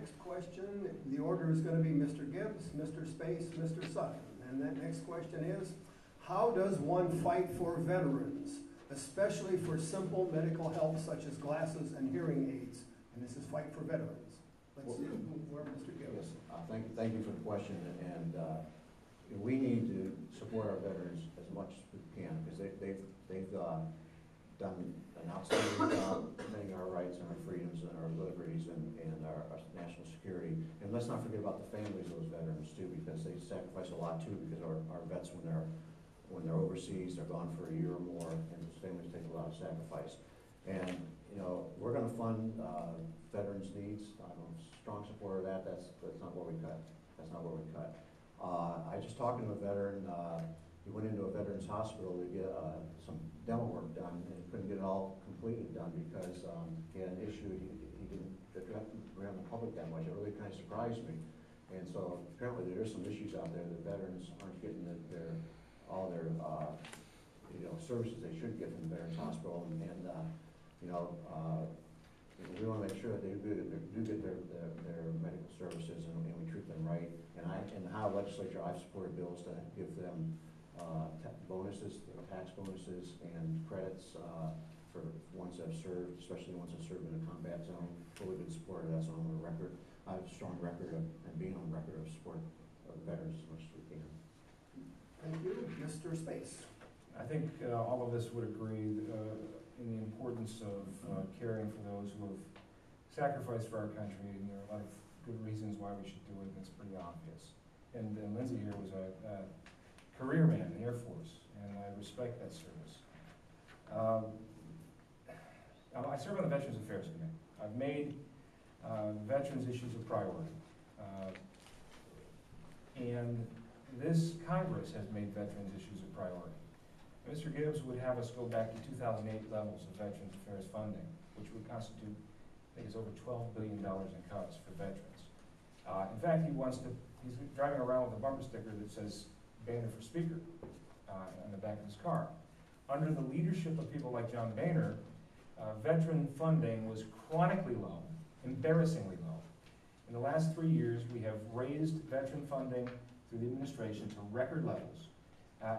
next question, the order is going to be Mr. Gibbs, Mr. Space, Mr. Sutton. And that next question is, how does one fight for veterans, especially for simple medical help such as glasses and hearing aids? And this is Fight for Veterans. Let's see where Mr. Gibbs. Yes, thank you for the question. And we need to support our veterans as much as we can, because they've done an outstanding job defending our rights and our freedoms and our liberties and our national security. And let's not forget about the families of those veterans too, because they sacrifice a lot too, because our vets, when they're overseas, they're gone for a year or more, and those families take a lot of sacrifice. And you know, we're going to fund veterans' needs. I'm a strong supporter of that. That's not where we cut. That's not where we cut. I just talked to a veteran. He went into a veterans hospital to get some demo work done, and he couldn't get it all completely done because he had an issue. He didn't around the public that much. It really kind of surprised me. And so apparently there are some issues out there that veterans aren't getting all their services they should get from the veterans hospital, and we want to make sure that they do get their medical services, and we treat them right. And in the Ohio legislature, I've supported bills to give them bonuses, tax bonuses, and credits for ones that have served, especially the ones that served in a combat zone. Fully been supported of that, so I'm on record. I have a strong record and being on record of support of veterans as much as we can. Thank you, Mr. Space. I think all of us would agree in the importance of caring for those who have sacrificed for our country, and there are a lot of good reasons why we should do it, and it's pretty obvious. And Lindsey here was a career man in the Air Force, and I respect that service. I serve on the Veterans Affairs Committee. I've made veterans issues a priority. And this Congress has made veterans issues a priority. Mr. Gibbs would have us go back to 2008 levels of Veterans Affairs funding, which would constitute, I think it's over $12 billion in cuts for veterans. In fact, he's driving around with a bumper sticker that says Boehner for Speaker on the back of his car. Under the leadership of people like John Boehner, veteran funding was chronically low, embarrassingly low. In the last 3 years, we have raised veteran funding through the administration to record levels,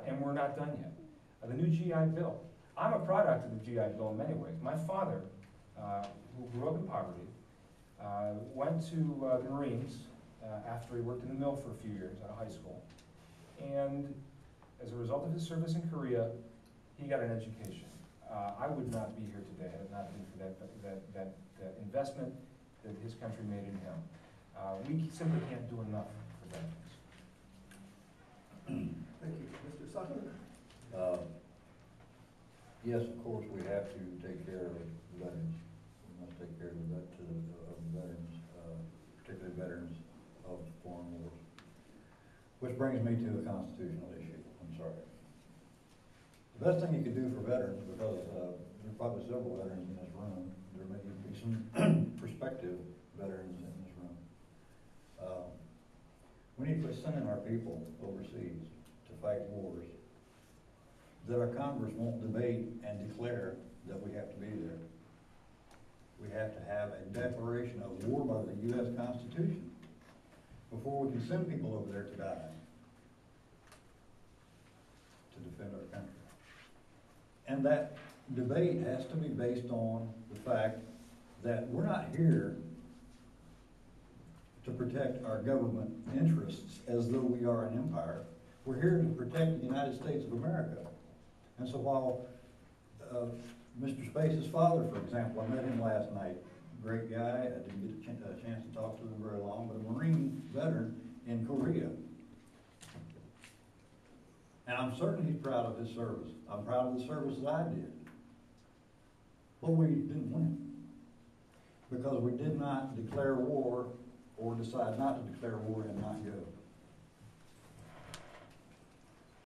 and we're not done yet. The new GI Bill. I'm a product of the GI Bill in many ways. My father, who grew up in poverty, went to the Marines after he worked in the mill for a few years out of high school. And as a result of his service in Korea, he got an education. I would not be here today had it not been for that investment that his country made in him. We simply can't do enough for veterans. Thank you. Mr. Sutton? Yes, of course, we have to take care of veterans. We must take care of veterans, particularly veterans of foreign wars. Which brings me to a constitutional issue. I'm sorry. The best thing you can do for veterans, because there are probably several veterans in this room, there may be some prospective veterans in this room. We need to quit sending our people overseas to fight wars that our Congress won't debate and declare that we have to be there. We have to have a declaration of war by the U.S. Constitution before we can send people over there to die, to defend our country. And that debate has to be based on the fact that we're not here to protect our government interests as though we are an empire. We're here to protect the United States of America. And so while Mr. Space's father, for example, I met him last night, great guy, I didn't get a chance to talk to him very long, but a Marine veteran in Korea. And I'm certain he's proud of his service. I'm proud of the service that I did. But we didn't win, because we did not declare war or decide not to declare war and not go.